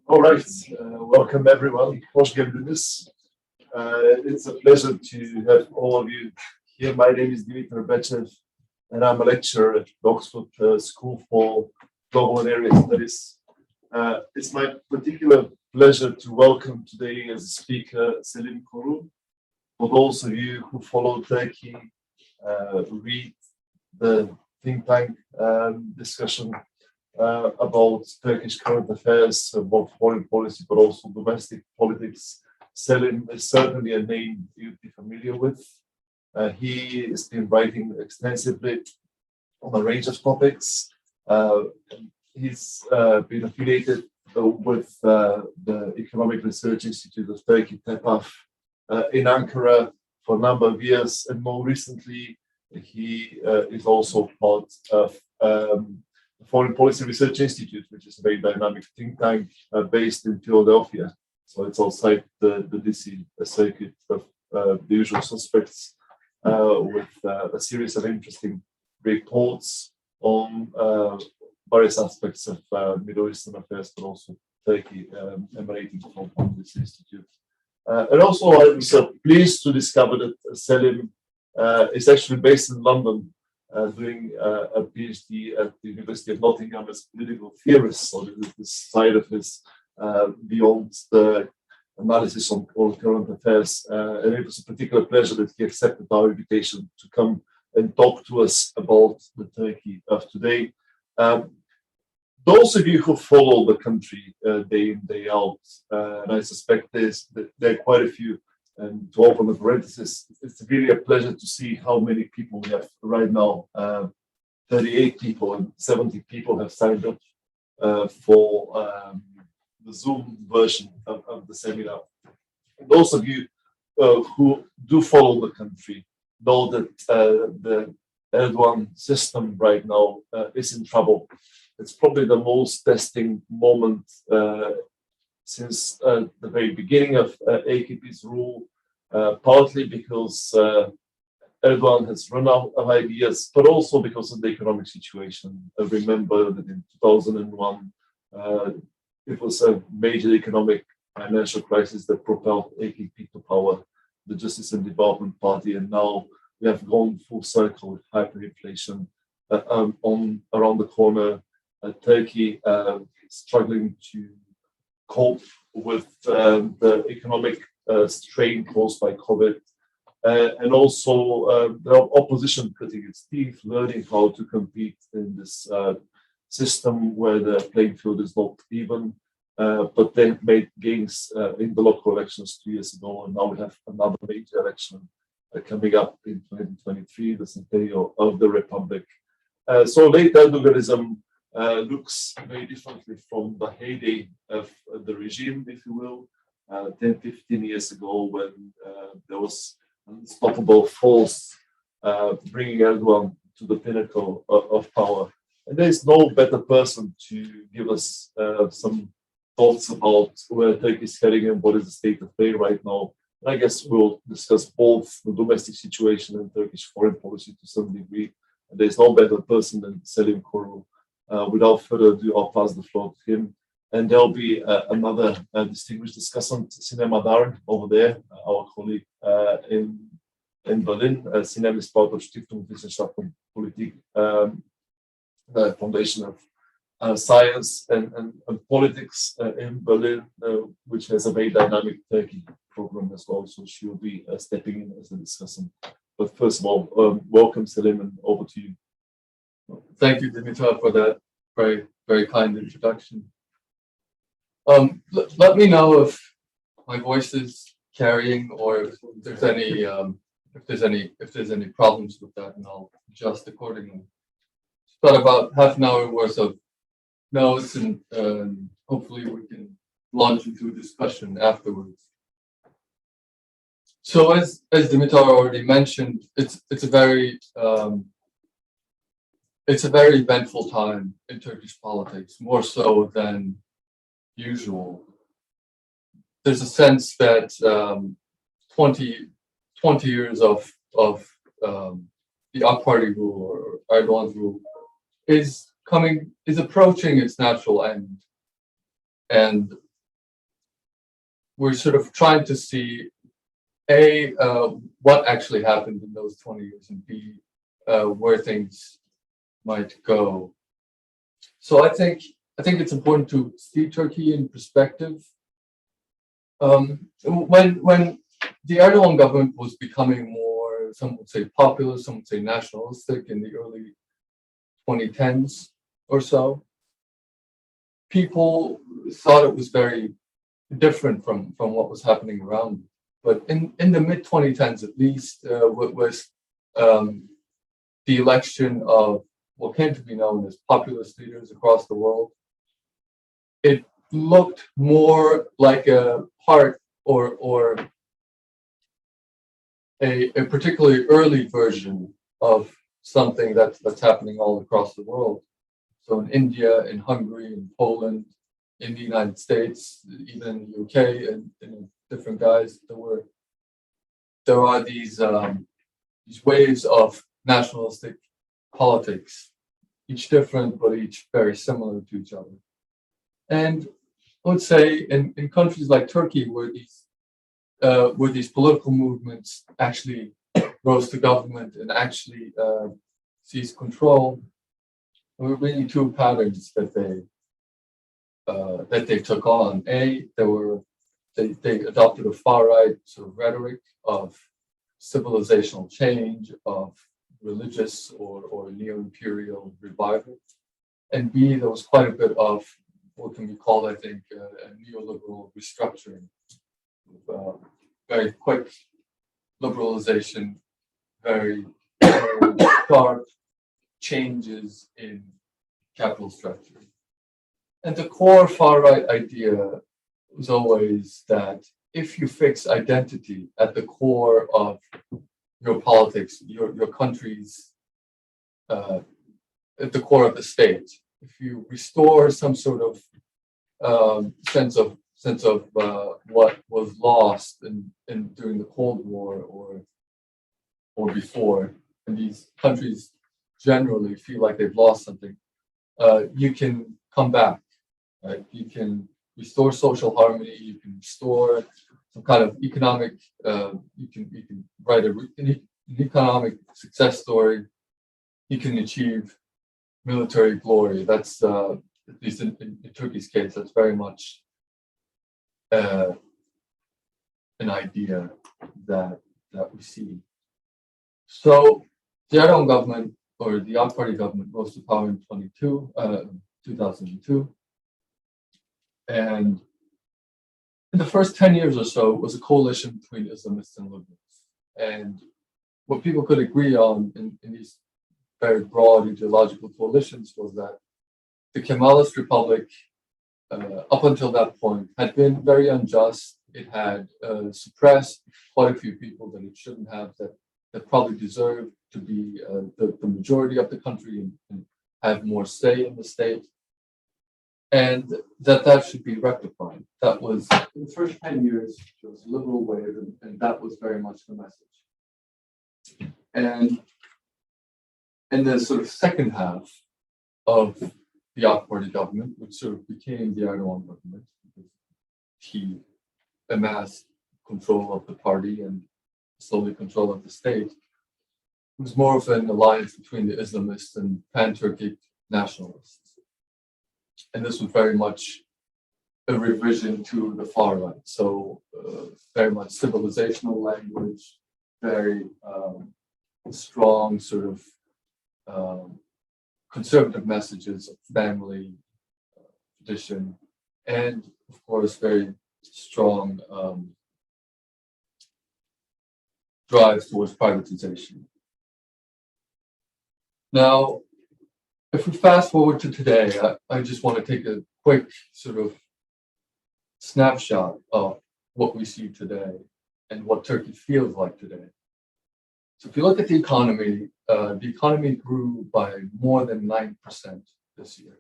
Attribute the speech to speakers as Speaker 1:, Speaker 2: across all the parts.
Speaker 1: All right, welcome everyone. Hoş geldiniz. It's a pleasure to have all of you here. My name is Dimitar Bechev, and I'm a lecturer at the Oxford School for Global and Area Studies. It's my particular pleasure to welcome today as a speaker Selim Koru. For those of you who follow Turkey, read the think tank discussion about Turkish current affairs, both foreign policy but also domestic politics. Selim is certainly a name you'd be familiar with. He has been writing extensively on a range of topics. He's been affiliated with the Economic Research Institute of Turkey, TEPAF, in Ankara for a number of years, and more recently he is also part of the Foreign Policy Research Institute, which is a very dynamic think tank based in Philadelphia. So it's outside the DC circuit of the usual suspects, with a series of interesting reports on various aspects of Middle Eastern affairs, but also Turkey emanating from this institute. And also I was pleased to discover that Selim is actually based in London, doing a PhD at the University of Nottingham as a political theorist. So this side of his beyond the analysis on current affairs. And it was a particular pleasure that he accepted our invitation to come and talk to us about the Turkey of today. Those of you who follow the country day in, day out, and I suspect there are quite a few, and to open the parenthesis, it's really a pleasure to see how many people we have right now. 38 people and 70 people have signed up for the Zoom version of the seminar. And those of you who do follow the country know that the Erdogan system right now is in trouble. It's probably the most testing moment since the very beginning of AKP's rule, partly because Erdogan has run out of ideas, but also because of the economic situation. I remember that in 2001, it was a major economic financial crisis that propelled AKP to power, the Justice and Development Party, and now we have gone full circle with hyperinflation around the corner. Turkey struggling to cope with the economic strain caused by COVID, and also the opposition cutting its teeth, learning how to compete in this system where the playing field is not even. But they made gains in the local elections 2 years ago, and now we have another major election coming up in 2023, the centennial of the Republic. So late Erdoganism looks very differently from the heyday of the regime, if you will, 10, 15 years ago, when there was unstoppable force bringing Erdogan to the pinnacle of power. And there is no better person to give us some thoughts about where Turkey is heading and what is the state of play right now. And I guess we'll discuss both the domestic situation and Turkish foreign policy to some degree. And there's no better person than Selim Koru. Without further ado, I'll pass the floor to him. And there'll be another distinguished discussant, Sinem Adar, over there, our colleague in Berlin. Sinem is part of Stiftung Wissenschaft und Politik, the foundation of science and politics in Berlin, which has a very dynamic Turkey program as well. So she'll be stepping in as a discussant. But first of all, welcome, Selim, and over to you.
Speaker 2: Thank you, Dimitar, for that very, very kind introduction. Let me know if my voice is carrying, or if there's any problems with that, and I'll adjust accordingly. got about half an hour worth of notes, and hopefully we can launch into a discussion afterwards. So as Dimitar already mentioned, it's a very eventful time in Turkish politics, more so than usual. There's a sense that 20 years of the AK Party rule or Erdogan's rule is approaching its natural end, and we're sort of trying to see what actually happened in those 20 years, and B, where things might go. So I think it's important to see Turkey in perspective. When the Erdogan government was becoming more, some would say populist, some would say nationalistic in the early 2010s or so, people thought it was very different from what was happening around them. But in the mid-2010s, at least, was the election of what came to be known as populist leaders across the world. It looked more like a part or a particularly early version of something that's happening all across the world. So in India, in Hungary, in Poland, in the United States, even in the UK, and different guys, there are these waves of nationalistic politics, each different but each very similar to each other. And I would say in countries like Turkey, where these political movements actually rose to government and actually seized control, there were really two patterns that they took on. They adopted a far right sort of rhetoric of civilizational change, of religious or neo-imperial revival, and B, there was quite a bit of what can be called, I think, a neoliberal restructuring, very quick liberalization, very sharp changes in capital structure. And the core far-right idea was always that if you fix identity at the core of your politics, your country's, at the core of the state, if you restore some sort of sense of what was lost during the Cold War or before, and these countries generally feel like they've lost something, you can come back, right? You can restore social harmony. You can restore some kind of economic. You can write an economic success story. You can achieve military glory. That's at least in Turkey's case, that's very much an idea that we see. So the Erdogan government, or the AK Party government, rose to power in 2002. And in the first 10 years or so, it was a coalition between Islamists and liberals. And what people could agree on in these very broad ideological coalitions was that the Kemalist Republic, up until that point, had been very unjust. It had suppressed quite a few people that it shouldn't have, that probably deserved to be the majority of the country and have more say in the state, and that should be rectified. That was, in the first 10 years, it was a liberal wave, and that was very much the message. And in the sort of second half of the AK Party government, which sort of became the Erdogan government, because he amassed control of the party and slowly control of the state, it was more of an alliance between the Islamists and pan-Turkic nationalists. And this was very much a revision to the far right. So very much civilizational language, very strong sort of conservative messages of family, tradition, and of course very strong drives towards privatization. Now, if we fast forward to today, I just want to take a quick sort of snapshot of what we see today and what Turkey feels like today. So if you look at the economy grew by more than 9% this year.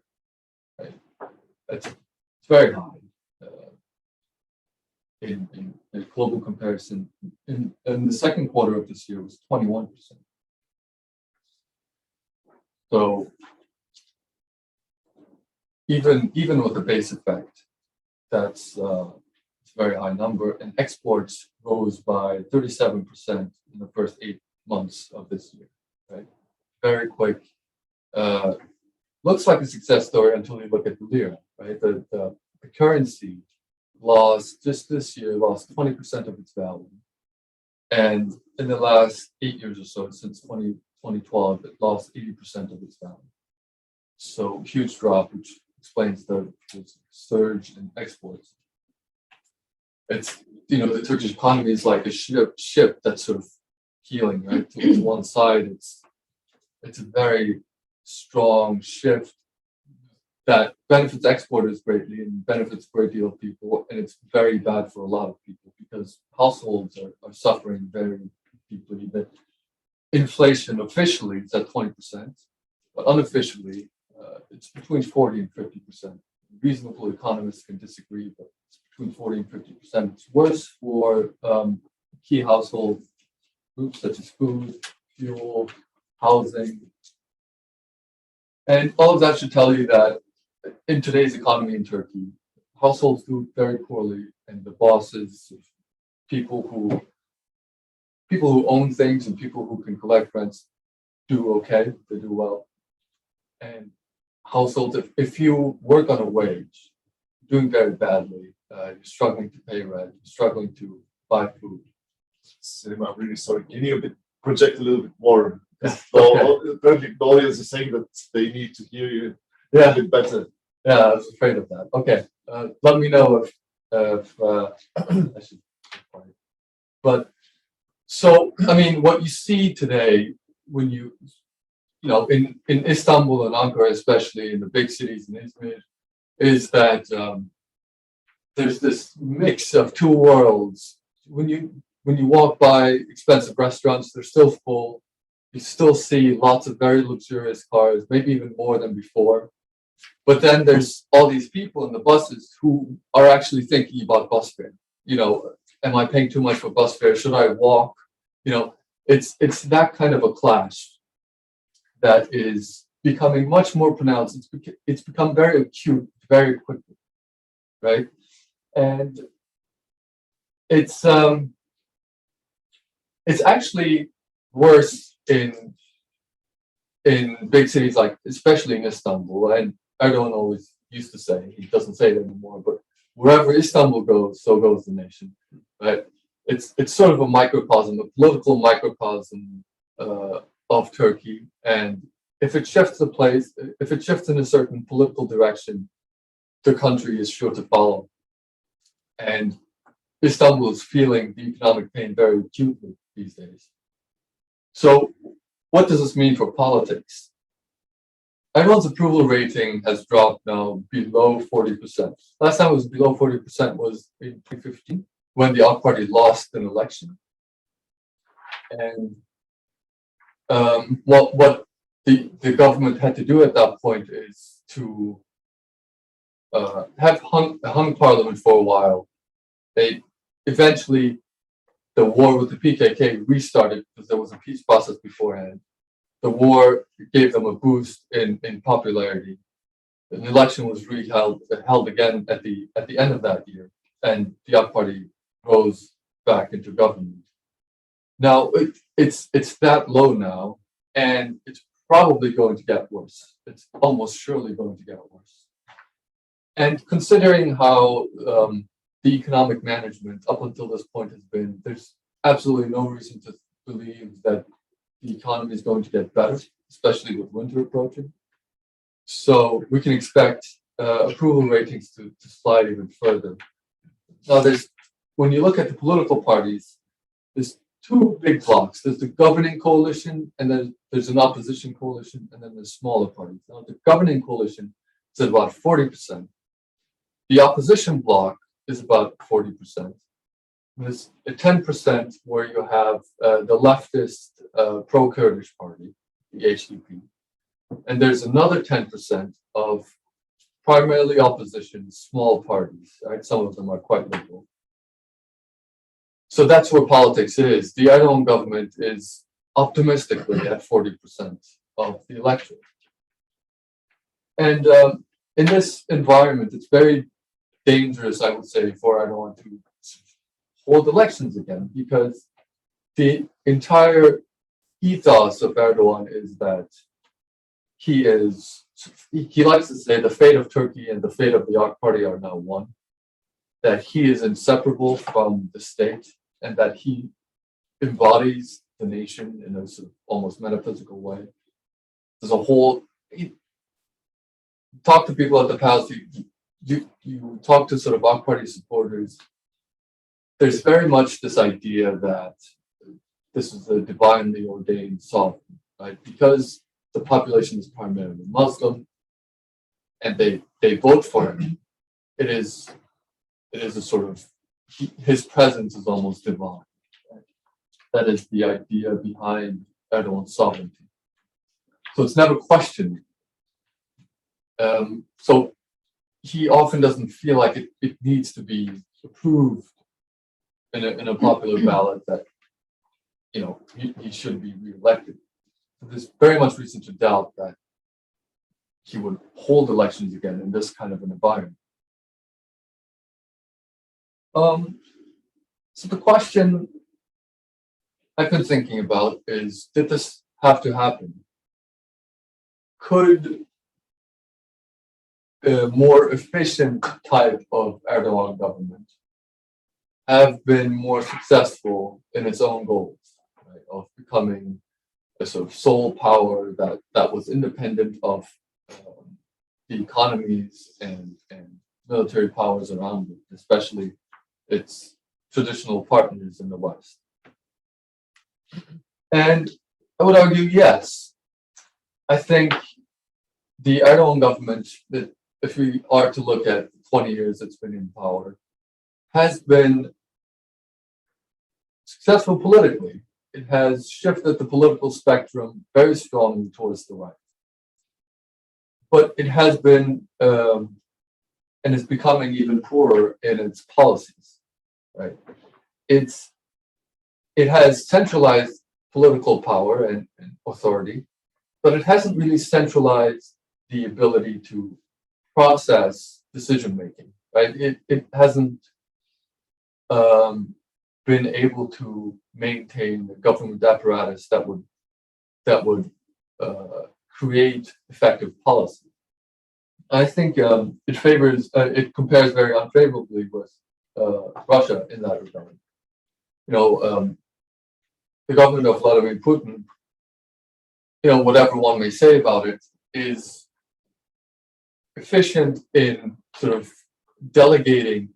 Speaker 2: Right? It's very high in global comparison. In the second quarter of this year was 21%. So even with the base effect, that's a very high number. And exports rose by 37% in the first 8 months of this year. Right, very quick. Looks like a success story until you look at the lira. Right, the currency lost just this year 20% of its value, and in the last 8 years or so, since 2012, it lost 80% of its value. So huge drop, which explains the surge in exports. It's, the Turkish economy is like a ship that's sort of healing, right, to one side. It's a very strong shift that benefits exporters greatly and benefits a great deal of people, and it's very bad for a lot of people because households are suffering very deeply. The inflation officially is at 20%, but unofficially it's between 40 and 50%. Reasonable economists can disagree, but it's between 40 and 50%. It's worse for key household groups such as food, fuel, housing. And all of that should tell you that in today's economy in Turkey, households do very poorly, and the bosses, people who own things and people who can collect rents do okay, they do well. And households, if you work on a wage, doing very badly, you're struggling to pay rent, you're struggling to buy food.
Speaker 1: Selim, I'm really sorry. Can you project a little bit more? Apparently, the audience is saying that they need to hear you a bit better.
Speaker 2: Yeah, I was afraid of that. Okay, let me know if I should. But so, I mean, what you see today when in Istanbul and Ankara, especially in the big cities in Izmir, is that there's this mix of two worlds. When you walk by expensive restaurants, they're still full. You still see lots of very luxurious cars, maybe even more than before. But then there's all these people in the buses who are actually thinking about bus fare. Am I paying too much for bus fare? Should I walk? It's that kind of a clash that is becoming much more pronounced. It's become very acute very quickly, right? And it's actually worse in big cities, like especially in Istanbul. And Erdogan always used to say, he doesn't say it anymore, but wherever Istanbul goes, so goes the nation, right? It's sort of a microcosm, a political microcosm of Turkey. And if it shifts in a certain political direction, the country is sure to follow. And Istanbul is feeling the economic pain very acutely these days. So what does this mean for politics? Erdogan's approval rating has dropped now below 40%. Last time it was below 40% was in 2015 when the AK Party lost an election. And what the government had to do at that point is to have hung parliament for a while. They eventually, the war with the PKK restarted because there was a peace process beforehand. The war gave them a boost in popularity. An election was held again at the end of that year, and the AK Party rose back into government. Now it's that low now, and it's probably going to get worse. It's almost surely going to get worse. And considering how the economic management up until this point has been, there's absolutely no reason to believe that the economy is going to get better, especially with winter approaching. So we can expect approval ratings to slide even further. Now, when you look at the political parties, there's two big blocks. There's the governing coalition, and then there's an opposition coalition, and then there's smaller parties. Now, the governing coalition is at about 40%. The opposition bloc is about 40%. There's a 10% where you have the leftist pro-Kurdish party, the HDP. And there's another 10% of primarily opposition, small parties, right? Some of them are quite liberal. So that's where politics is. The Erdogan government is optimistically at 40% of the electorate. And in this environment, it's very dangerous, I would say, for Erdogan to hold elections again, because the entire ethos of Erdogan is that he likes to say the fate of Turkey and the fate of the AK Party are now one, that he is inseparable from the state, and that he embodies the nation in a sort of almost metaphysical way. There's a whole, talk to people at the palace, you talk to sort of AK Party supporters, there's very much this idea that this is a divinely ordained sovereign, right? Because the population is primarily Muslim and they vote for him, it is a sort of, his presence is almost divine. Right? That is the idea behind Erdogan's sovereignty. So it's never questioned. So he often doesn't feel like it needs to be approved in a popular ballot that, you know, he should be reelected. There's very much reason to doubt that he would hold elections again in this kind of an environment. So the question I've been thinking about is, did this have to happen? Could a more efficient type of Erdogan government have been more successful in its own goals, right, of becoming a sort of sole power that was independent of the economies and military powers around it, especially its traditional partners in the West? And I would argue, yes. I think the Erdogan government, that if we are to look at 20 years it's been in power, has been successful politically. It has shifted the political spectrum very strongly towards the right. But it has been, and is becoming even poorer in its policies, right? It has centralized political power and authority, but it hasn't really centralized the ability to process decision making, right? It hasn't been able to maintain the government apparatus that would create effective policy. I think it compares very unfavorably with Russia in that regard. You know, the government of Vladimir Putin, you know, whatever one may say about it, is efficient in sort of delegating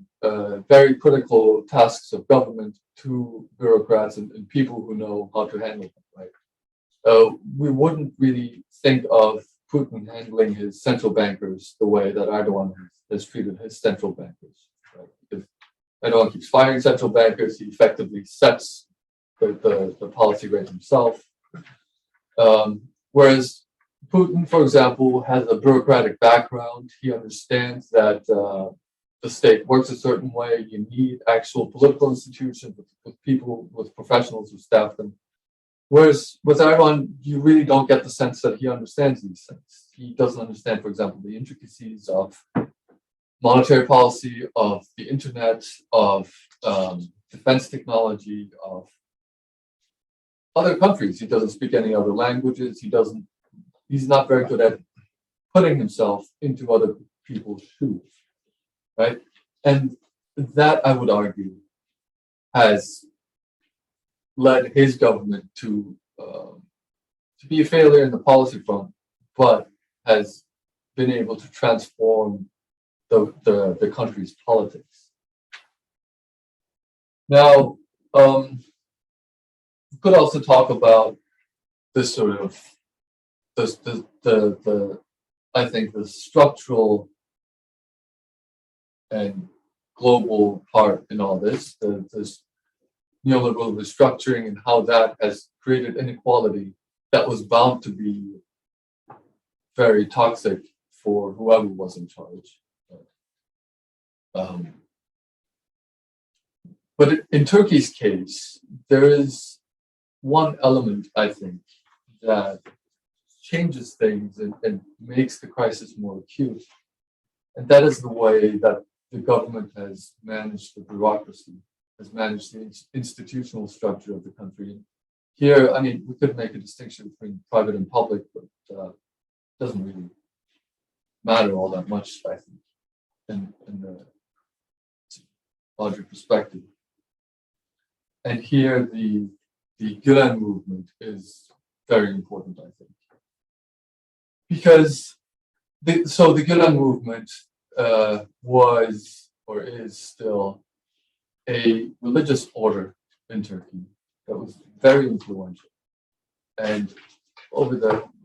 Speaker 2: very critical tasks of government to bureaucrats and people who know how to handle them, right? We wouldn't really think of Putin handling his central bankers the way that Erdogan has treated his central bankers, right? If Erdogan keeps firing central bankers, he effectively sets the policy rate himself. Whereas Putin, for example, has a bureaucratic background. He understands that the state works a certain way. You need actual political institutions with people, with professionals who staff them. Whereas with Erdogan, you really don't get the sense that he understands these things. He doesn't understand, for example, the intricacies of monetary policy, of the internet, of defense technology, of other countries. He doesn't speak any other languages. He's not very good at putting himself into other people's shoes, right? And that, I would argue, has led his government to be a failure in the policy front, but has been able to transform the country's politics. Now, could also talk about this sort of the I think the structural and global part in all this, this neoliberal restructuring and how that has created inequality that was bound to be very toxic for whoever was in charge. But in Turkey's case, there is one element, I think, that changes things and makes the crisis more acute. And that is the way that the government has managed the bureaucracy, has managed the institutional structure of the country. Here, I mean, we could make a distinction between private and public, but it doesn't really matter all that much, I think, in the larger perspective. And here, the Gülen movement is very important, I think, because the Gülen movement was or is still a religious order in Turkey that was very influential, and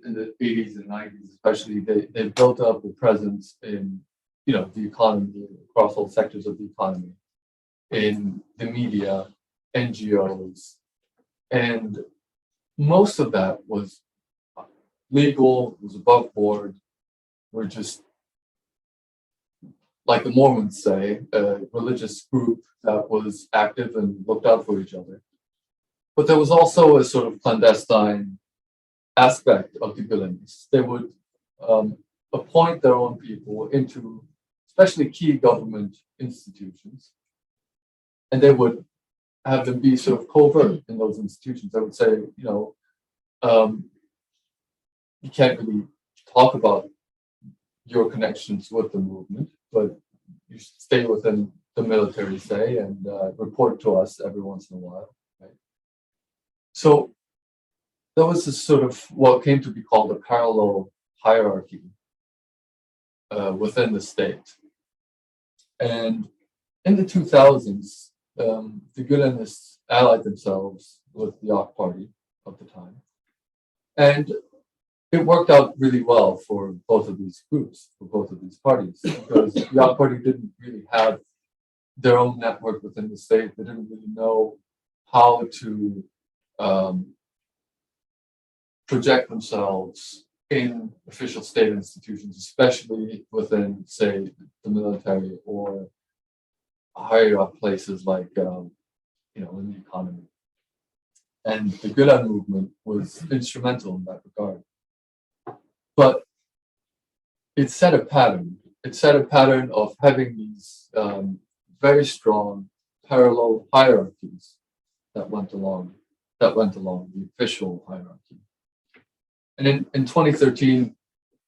Speaker 2: in the 80s and 90s especially, they built up a presence in the economy, across all sectors of the economy, in the media, NGOs, and most of that was legal, was above board. We're just, like the Mormons say, a religious group that was active and looked out for each other. But there was also a sort of clandestine aspect of the Gülenists. They would appoint their own people into especially key government institutions, and they would have them be sort of covert in those institutions. I would say, you can't really talk about your connections with the movement, but you should stay within the military, say, and report to us every once in a while. Right? So there was this sort of what came to be called a parallel hierarchy within the state. And in the 2000s, the Gülenists allied themselves with the AK Party of the time. And it worked out really well for both of these groups, for both of these parties, because the AK Party didn't really have their own network within the state. They didn't really know how to project themselves in official state institutions, especially within, say, the military or higher up places like, in the economy. And the Gülen movement was instrumental in that regard. But it set a pattern. It set a pattern of having these very strong parallel hierarchies that went along the official hierarchy. And in 2013,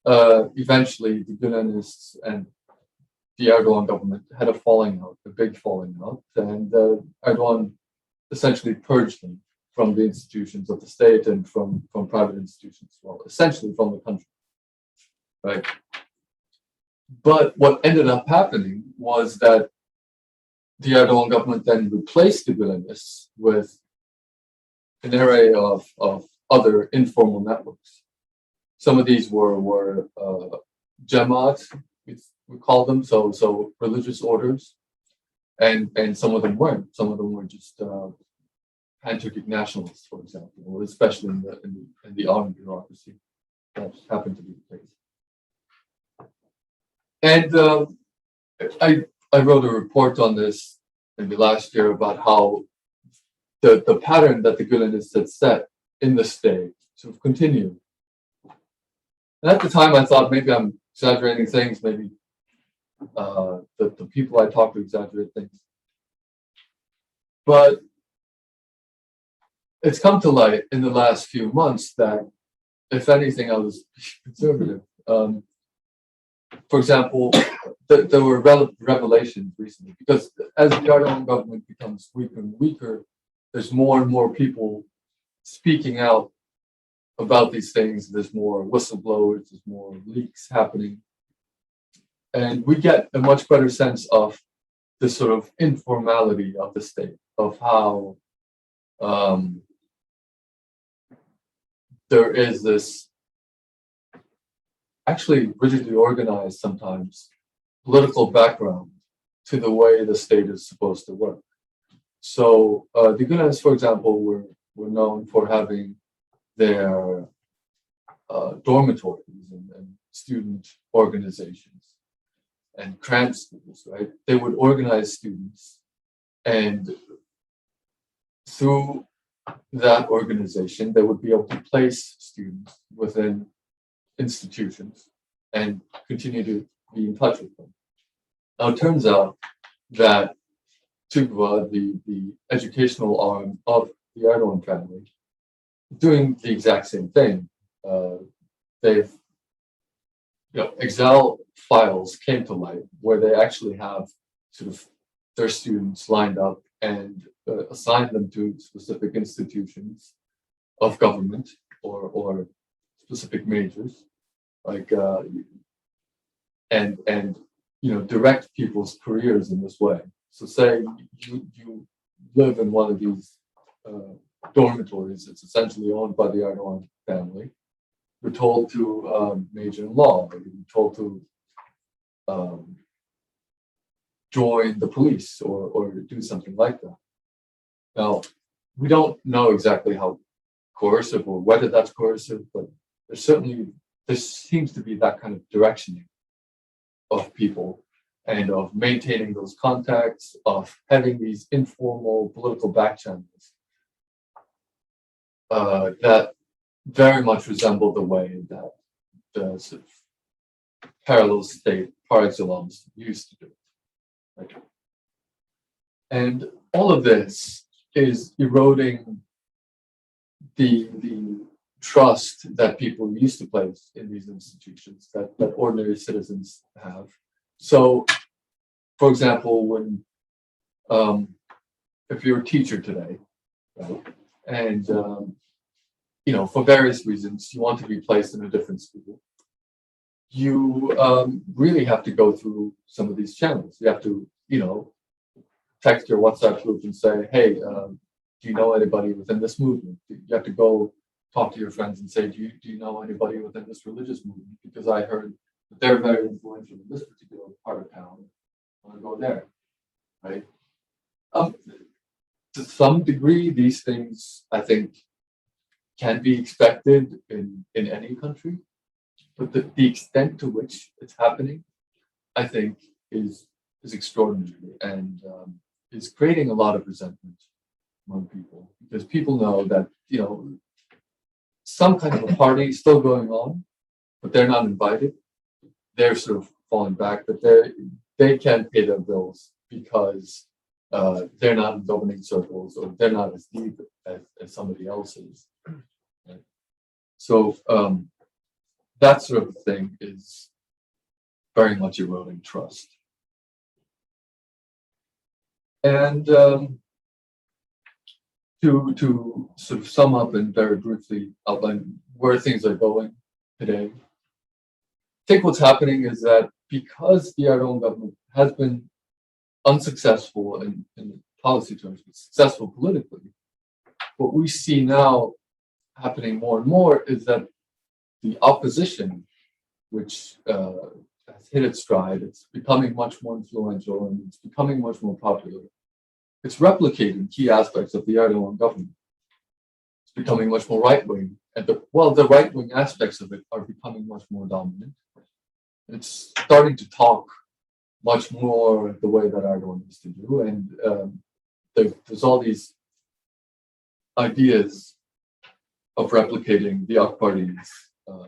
Speaker 2: eventually the Gülenists and the Erdogan government had a falling out, a big falling out, and Erdogan essentially purged them from the institutions of the state and from private institutions as well, essentially from the country, right? But what ended up happening was that the Erdogan government then replaced the Gülenists with an array of other informal networks. Some of these were Jamaat, we call them, so religious orders, and some of them weren't. Some of them were just pan-Turkic nationalists, for example, or especially in the armed bureaucracy. That happened to be the case. And I wrote a report on this maybe last year about how the pattern that the Gülenists had set in the state sort of continued. And at the time, I thought maybe I'm exaggerating things, maybe the people I talk to exaggerate things. But it's come to light in the last few months that, if anything, I was conservative. For example, there were revelations recently, because as the Erdogan government becomes weaker and weaker, there's more and more people speaking out about these things. There's more whistleblowers, there's more leaks happening. And we get a much better sense of the sort of informality of the state, of how there is this actually rigidly organized sometimes political background to the way the state is supposed to work. So the Gulenes, for example, were known for having their dormitories and student organizations and cram schools, right? They would organize students, and through that organization, they would be able to place students within institutions and continue to be in touch with them. Now, it turns out that Tugva, the educational arm of the Erdogan family, doing the exact same thing. They've, Excel files came to light where they actually have sort of their students lined up and assign them to specific institutions of government or specific majors, like and direct people's careers in this way. So say you live in one of these dormitories. It's essentially owned by the Erdogan family. You're told to major in law, or you're told to join the police or do something like that. Now, we don't know exactly how coercive or whether that's coercive, but there seems to be that kind of directioning of people and of maintaining those contacts, of having these informal political back channels that very much resemble the way that the sort of parallel state par excellence used to do it. Right? And all of this is eroding the trust that people used to place in these institutions that ordinary citizens have. So, for example, when if you're a teacher today, right, and for various reasons you want to be placed in a different school, you really have to go through some of these channels. You have to, text your WhatsApp group and say, hey, do you know anybody within this movement? You have to go talk to your friends and say, do you know anybody within this religious movement? Because I heard that they're very influential in this particular part of town. I want to go there, right? To some degree, these things, I think, can be expected in any country, but the extent to which it's happening, I think, is extraordinary and is creating a lot of resentment among people, because people know that some kind of a party is still going on, but they're not invited. They're sort of falling back, but they can't pay their bills because they're not in governing circles, or they're not as deep as somebody else is. Right? So that sort of thing is very much eroding trust. And to sort of sum up and very briefly outline where things are going today, I think what's happening is that because the Erdogan government has been unsuccessful in policy terms, but successful politically, what we see now happening more and more is that the opposition, which has hit its stride, it's becoming much more influential and it's becoming much more popular. It's replicating key aspects of the Erdogan government. It's becoming much more right-wing, and the right-wing aspects of it are becoming much more dominant. It's starting to talk much more the way that Erdogan used to do, and there's all these ideas of replicating the AK Party's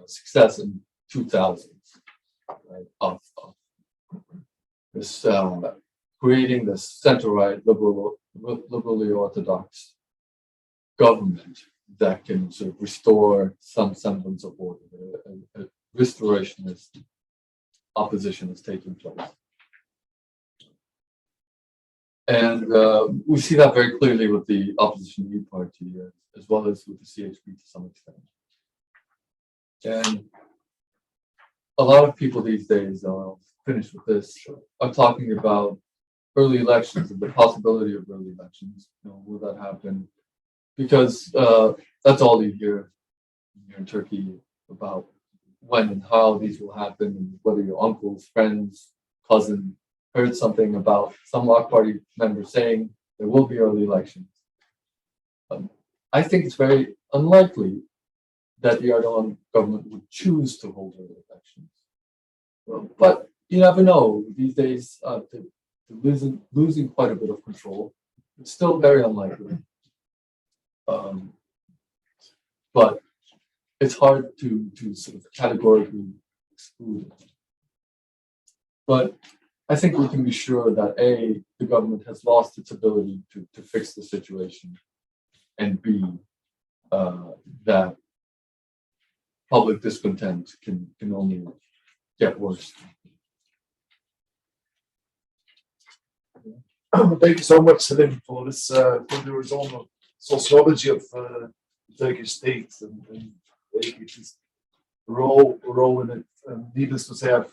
Speaker 2: success in 2000s, right? Of this creating this center-right, liberally orthodox government that can sort of restore some semblance of order. A restorationist opposition is taking place. And we see that very clearly with the opposition Youth Party, as well as with the CHP to some extent. And a lot of people these days, I'll finish with this, are talking about early elections and the possibility of early elections. Will that happen? Because that's all you hear here in Turkey about when and how these will happen, and whether your uncles, friends, cousin heard something about some AK Party member saying there will be early elections. I think it's very unlikely that the Erdogan government would choose to hold early elections. But you never know. These days, they're losing quite a bit of control. It's still very unlikely. But it's hard to sort of categorically exclude it. But I think we can be sure that A, the government has lost its ability to fix the situation, and B, that public discontent can only get worse.
Speaker 1: Thank you so much, Selim, for this for the result sociology of the Turkish state and its role in it. And needless to say, I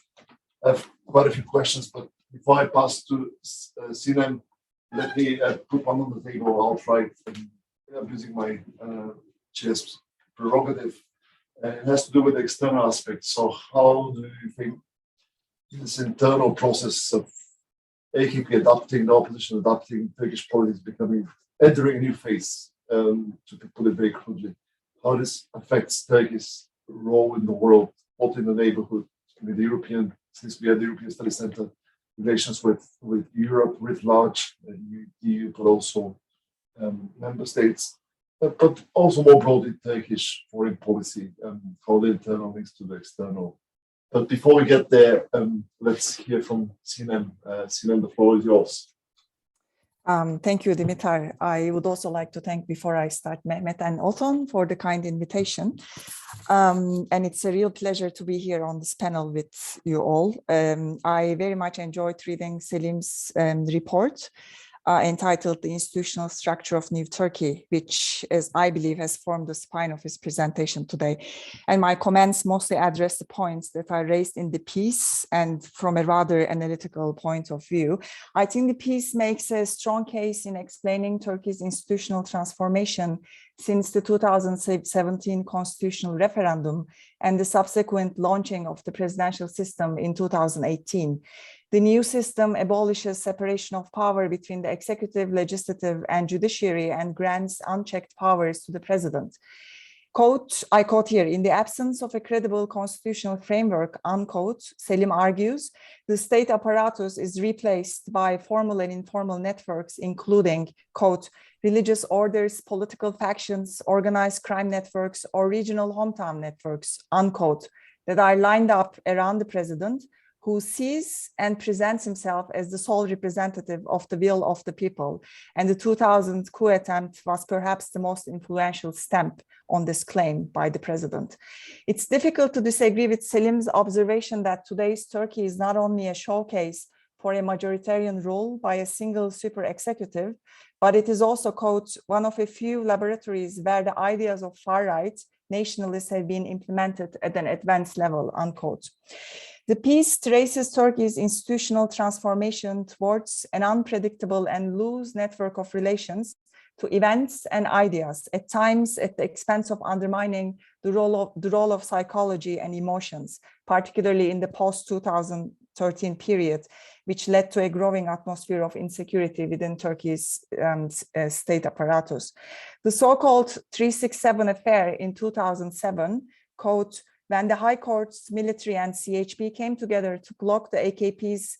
Speaker 1: have quite a few questions, but before I pass to Sinem, let me put one on the table outright. I'm using my chair's prerogative. It has to do with the external aspects. So how do you think this internal process of AKP adapting, the opposition adapting, Turkish politics entering a new phase, to put it very crudely, how this affects Turkey's role in the world, both in the neighborhood, with the European, since we had the European Study Center, relations with Europe writ large, EU, but also member states, but also more broadly Turkish foreign policy, how the internal links to the external. But before we get there, let's hear from Sinem. Sinem, the floor is yours.
Speaker 3: Thank you, Dimitar. I would also like to thank, before I start, Mehmet and Oton for the kind invitation. And it's a real pleasure to be here on this panel with you all. I very much enjoyed reading Selim's report entitled The Institutional Structure of New Turkey, which, as I believe, has formed the spine of his presentation today. And my comments mostly address the points that are raised in the piece, and from a rather analytical point of view. I think the piece makes a strong case in explaining Turkey's institutional transformation since the 2017 constitutional referendum and the subsequent launching of the presidential system in 2018. The new system abolishes separation of power between the executive, legislative, and judiciary and grants unchecked powers to the president. I quote here, in the absence of a credible constitutional framework, unquote, Selim argues, the state apparatus is replaced by formal and informal networks, including, quote, religious orders, political factions, organized crime networks, or regional hometown networks, unquote, that are lined up around the president, who sees and presents himself as the sole representative of the will of the people. And the 2000 coup attempt was perhaps the most influential stamp on this claim by the president. It's difficult to disagree with Selim's observation that today's Turkey is not only a showcase for a majoritarian rule by a single super executive, but it is also, quote, one of a few laboratories where the ideas of far right nationalists have been implemented at an advanced level, unquote. The piece traces Turkey's institutional transformation towards an unpredictable and loose network of relations to events and ideas, at times at the expense of undermining the role of psychology and emotions, particularly in the post-2013 period, which led to a growing atmosphere of insecurity within Turkey's state apparatus. The so-called 367 affair in 2007, quote, when the High Courts, military, and CHP came together to block the AKP's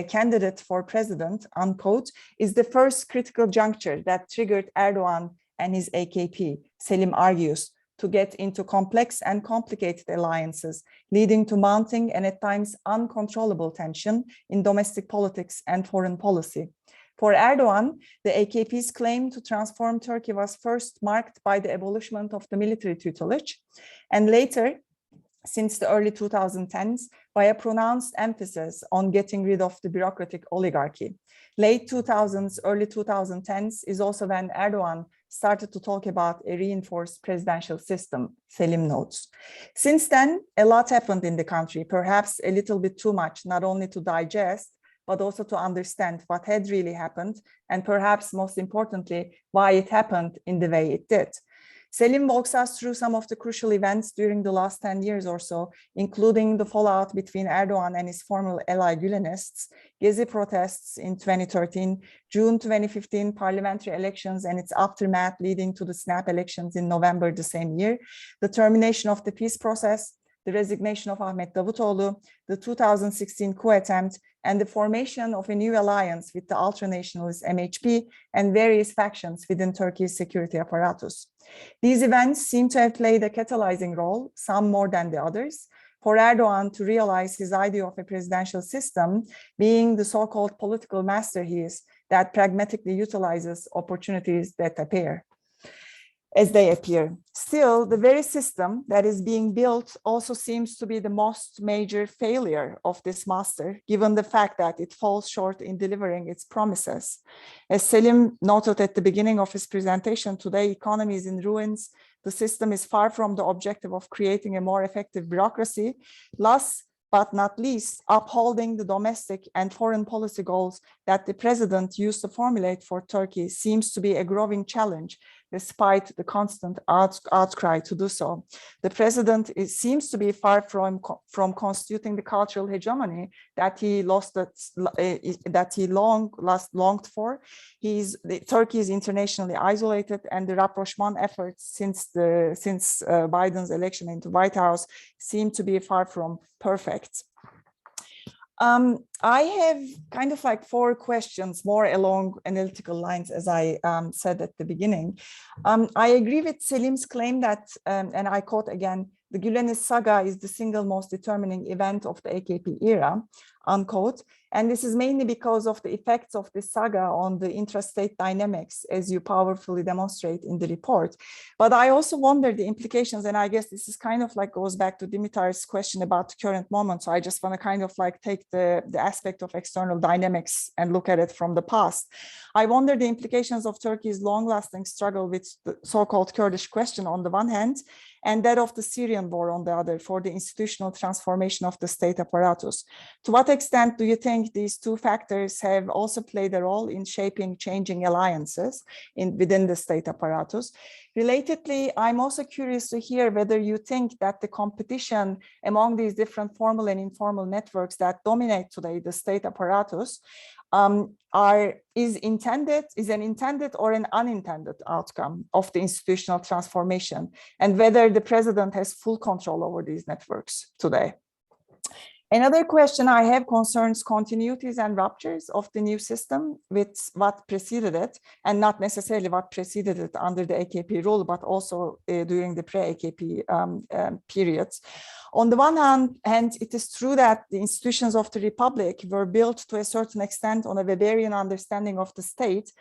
Speaker 3: candidate for president, unquote, is the first critical juncture that triggered Erdogan and his AKP, Selim argues, to get into complex and complicated alliances, leading to mounting and at times uncontrollable tension in domestic politics and foreign policy. For Erdogan, the AKP's claim to transform Turkey was first marked by the abolishment of the military tutelage, and later, since the early 2010s, by a pronounced emphasis on getting rid of the bureaucratic oligarchy. Late 2000s, early 2010s is also when Erdogan started to talk about a reinforced presidential system, Selim notes. Since then, a lot happened in the country, perhaps a little bit too much, not only to digest, but also to understand what had really happened, and perhaps most importantly, why it happened in the way it did. Selim walks us through some of the crucial events during the last 10 years or so, including the fallout between Erdogan and his former ally Gülenists, Gezi protests in 2013, June 2015 parliamentary elections and its aftermath leading to the snap elections in November the same year, the termination of the peace process, the resignation of Ahmet Davutoğlu, the 2016 coup attempt, and the formation of a new alliance with the ultranationalist MHP and various factions within Turkey's security apparatus. These events seem to have played a catalyzing role, some more than the others, for Erdogan to realize his idea of a presidential system being the so-called political master he is that pragmatically utilizes opportunities that appear. As they appear. Still, the very system that is being built also seems to be the most major failure of this master, given the fact that it falls short in delivering its promises. As Selim noted at the beginning of his presentation today, economy is in ruins. The system is far from the objective of creating a more effective bureaucracy. Last but not least, upholding the domestic and foreign policy goals that the president used to formulate for Turkey seems to be a growing challenge, despite the constant outcry to do so. The president seems to be far from constituting the cultural hegemony that he longed for. Turkey is internationally isolated, and the rapprochement efforts since Biden's election into White House seem to be far from perfect. I have kind of like 4 questions more along analytical lines, as I said at the beginning. I agree with Selim's claim that, and I quote again, the Gülenist saga is the single most determining event of the AKP era, unquote. And this is mainly because of the effects of this saga on the intrastate dynamics, as you powerfully demonstrate in the report. But I also wonder the implications, and I guess this is kind of like goes back to Dimitar's question about the current moment. So I just want to kind of like take the aspect of external dynamics and look at it from the past. I wonder the implications of Turkey's long-lasting struggle with the so-called Kurdish question on the one hand, and that of the Syrian war on the other, for the institutional transformation of the state apparatus. To what extent do you think these 2 factors have also played a role in shaping changing alliances within the state apparatus? Relatedly, I'm also curious to hear whether you think that the competition among these different formal and informal networks that dominate today the state apparatus is an intended or an unintended outcome of the institutional transformation, and whether the president has full control over these networks today. Another question I have concerns continuities and ruptures of the new system with what preceded it, and not necessarily what preceded it under the AKP rule, but also during the pre-AKP periods. On the one hand, it is true that the institutions of the Republic were built to a certain extent on a Weberian understanding of the state,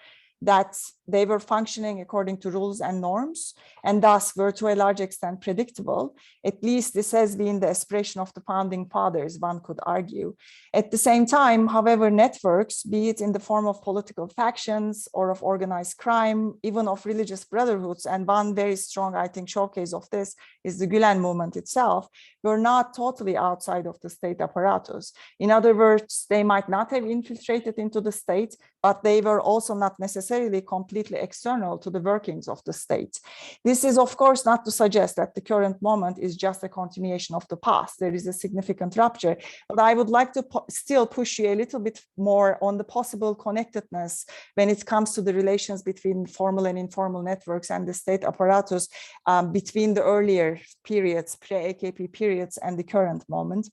Speaker 3: that they were functioning according to rules and norms, and thus were to a large extent predictable. At least this has been the aspiration of the founding fathers, one could argue. At the same time, however, networks, be it in the form of political factions or of organized crime, even of religious brotherhoods, and one very strong, I think, showcase of this is the Gülen movement itself, were not totally outside of the state apparatus. In other words, they might not have infiltrated into the state, but they were also not necessarily completely external to the workings of the state. This is, of course, not to suggest that the current moment is just a continuation of the past. There is a significant rupture, but I would like to still push you a little bit more on the possible connectedness when it comes to the relations between formal and informal networks and the state apparatus between the earlier periods, pre-AKP periods, and the current moment.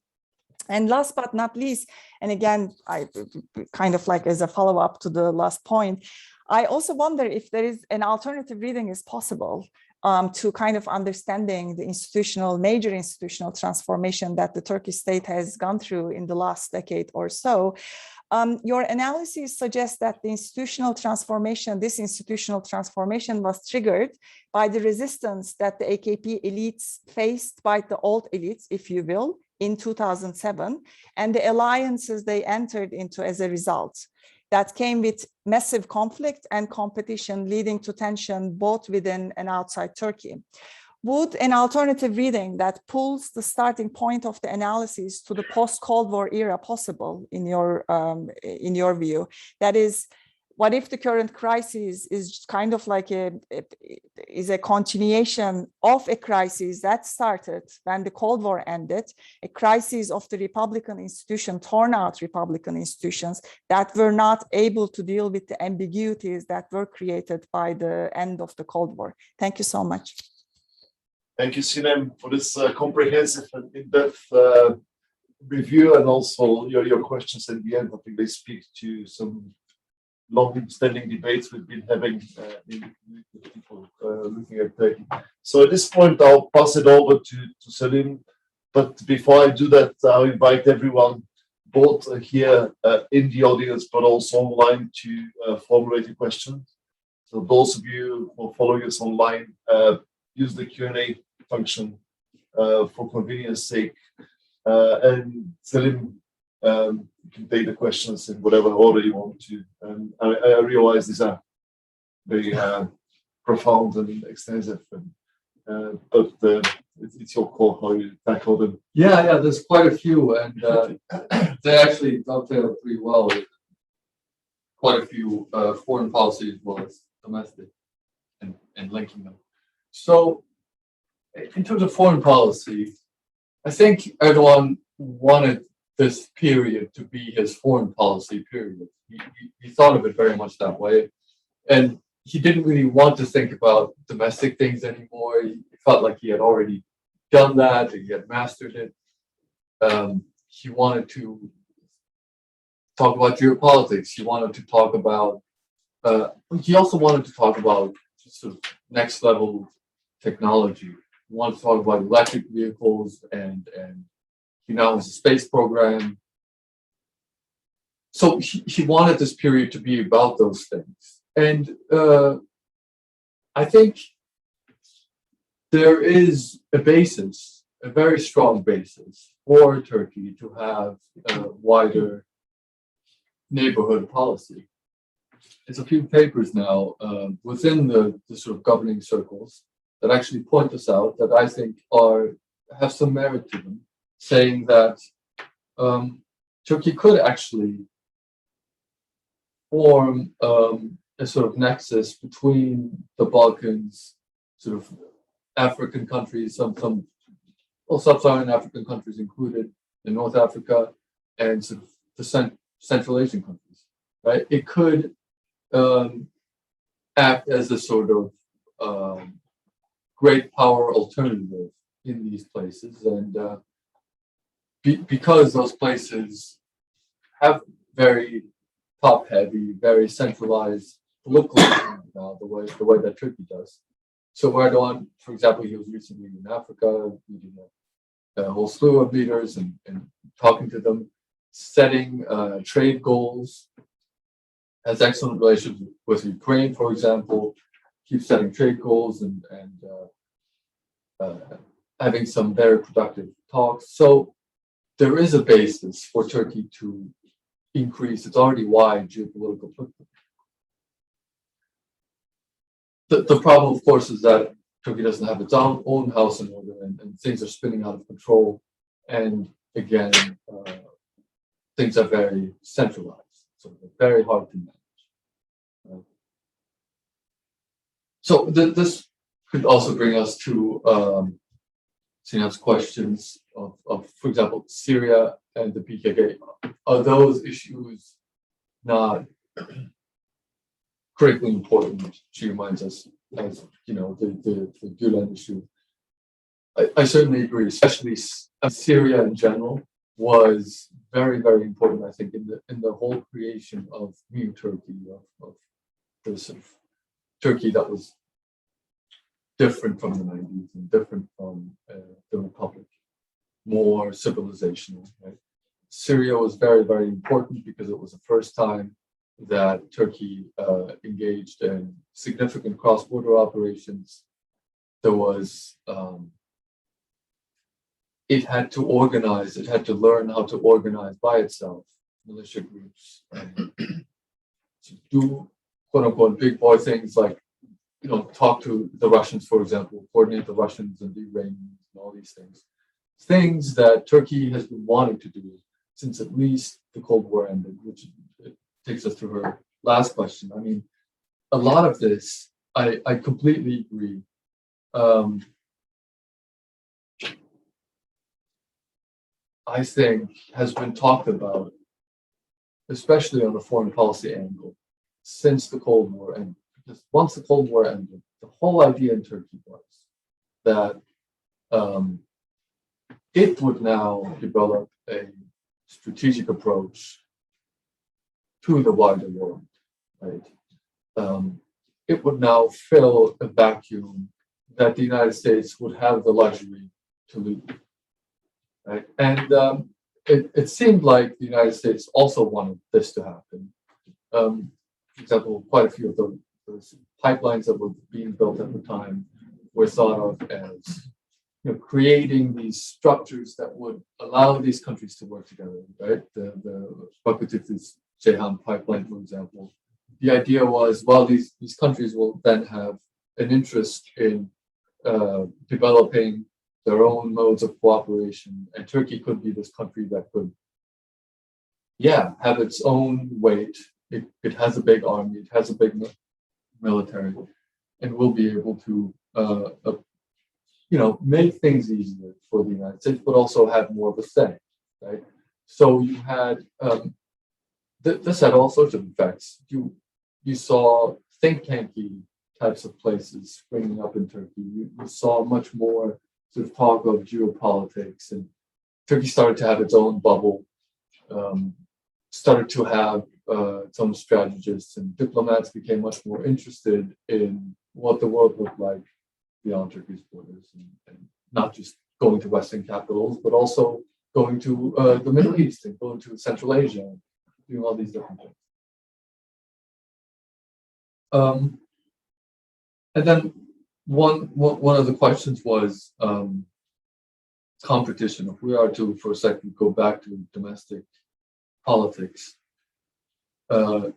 Speaker 3: And last but not least, and again, I kind of like as a follow-up to the last point, I also wonder if there is an alternative reading is possible to kind of understanding the major institutional transformation that the Turkish state has gone through in the last decade or so. Your analysis suggests that this institutional transformation was triggered by the resistance that the AKP elites faced by the old elites, if you will, in 2007, and the alliances they entered into as a result. That came with massive conflict and competition, leading to tension both within and outside Turkey. Would an alternative reading that pulls the starting point of the analysis to the post-Cold War era possible in your view? That is, what if the current crisis is kind of like is a continuation of a crisis that started when the Cold War ended, a crisis of the Republican institution, torn out Republican institutions that were not able to deal with the ambiguities that were created by the end of the Cold War. Thank you so much.
Speaker 1: Thank you, Sinem, for this comprehensive and in-depth review, and also your questions at the end. I think they speak to some long-standing debates we've been having with people looking at Turkey. So at this point, I'll pass it over to Selim. But before I do that, I'll invite everyone, both here in the audience, but also online, to formulate a question. So those of you who are following us online, use the Q&A function for convenience sake. And Selim, you can take the questions in whatever order you want to. I realize these are very profound and extensive, but it's your call how you tackle them.
Speaker 2: Yeah, there's quite a few, and they actually dovetail pretty well with quite a few foreign policy as well as domestic, and linking them. So, in terms of foreign policy, I think Erdogan wanted this period to be his foreign policy period. He thought of it very much that way. And he didn't really want to think about domestic things anymore. He felt like he had already done that, he had mastered it. He wanted to talk about geopolitics. He wanted to talk about, he also wanted to talk about sort of next level technology. He wanted to talk about electric vehicles, and he now has a space program. So he wanted this period to be about those things. And I think there is a basis, a very strong basis for Turkey to have a wider neighborhood policy. There's a few papers now within the sort of governing circles that actually point this out, that I think have some merit to them, saying that Turkey could actually form a sort of nexus between the Balkans, sort of African countries, some sub-Saharan African countries included in North Africa, and sort of the Central Asian countries, right? It could act as a sort of great power alternative in these places, and because those places have very top-heavy, very centralized political now, the way that Turkey does. So Erdogan, for example, he was recently in Africa, meeting a whole slew of leaders and talking to them, setting trade goals, has excellent relations with Ukraine, for example, keeps setting trade goals and having some very productive talks. So there is a basis for Turkey to increase its already wide geopolitical footprint. The problem, of course, is that Turkey doesn't have its own house in order, and things are spinning out of control. And again, things are very centralized, so they're very hard to manage. So this could also bring us to Sinem's questions of, for example, Syria and the PKK. Are those issues not critically important? She reminds us, as you know, the Gulen issue. I certainly agree, especially Syria in general was very, very important, I think, in the whole creation of new Turkey, of the sort of Turkey that was different from the 90s and different from the Republic, more civilizational, right? Syria was very, very important because it was the first time that Turkey engaged in significant cross-border operations. There was, it had to organize, it had to learn how to organize by itself, militia groups, to do quote-unquote big boy things like, you know, talk to the Russians, for example, coordinate the Russians and the Iranians and all these things. Things that Turkey has been wanting to do since at least the Cold War ended, which takes us to her last question. I mean, a lot of this, I completely agree. I think has been talked about, especially on the foreign policy angle, since the Cold War ended. Because once the Cold War ended, the whole idea in Turkey was that it would now develop a strategic approach to the wider world, right? It would now fill a vacuum that the United States would have the luxury to leave, right? And it seemed like the United States also wanted this to happen. For example, quite a few of those pipelines that were being built at the time were thought of as creating these structures that would allow these countries to work together, right? The Precipitous pipeline, for example. The idea was, well, these countries will then have an interest in developing their own modes of cooperation, and Turkey could be this country that could, have its own weight. It has a big army, it has a big military, and will be able to, make things easier for the United States, but also have more of a say, right? So you had this had all sorts of effects. You saw think tanky types of places springing up in Turkey. You saw much more sort of talk of geopolitics, and Turkey started to have its own bubble, started to have its own strategists, and diplomats became much more interested in what the world looked like beyond Turkey's borders, and not just going to Western capitals, but also going to the Middle East and going to Central Asia, doing all these different things. And then one of the questions was competition. If we are to, for a second, go back to domestic politics,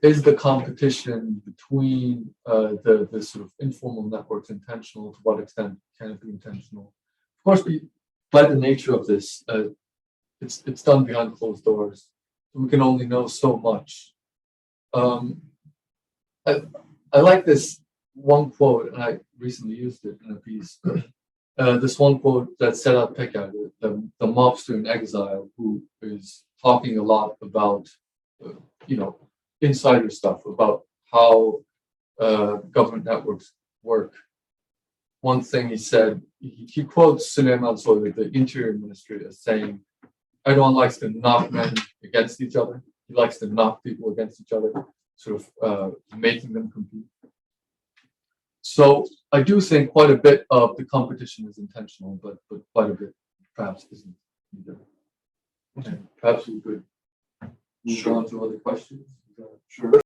Speaker 2: is the competition between the sort of informal networks intentional? To what extent can it be intentional? Of course, by the nature of this, it's done behind closed doors. We can only know so much. I like this one quote, and I recently used it in a piece. This one quote that Selim Peker, the mobster in exile, who is talking a lot about, insider stuff about how government networks work. One thing he said, he quotes Sinem, the interior minister, as saying, Erdogan likes to knock men against each other. He likes to knock people against each other, sort of making them compete. So I do think quite a bit of the competition is intentional, but quite a bit perhaps isn't either. And perhaps we could move on to other questions.
Speaker 1: Sure.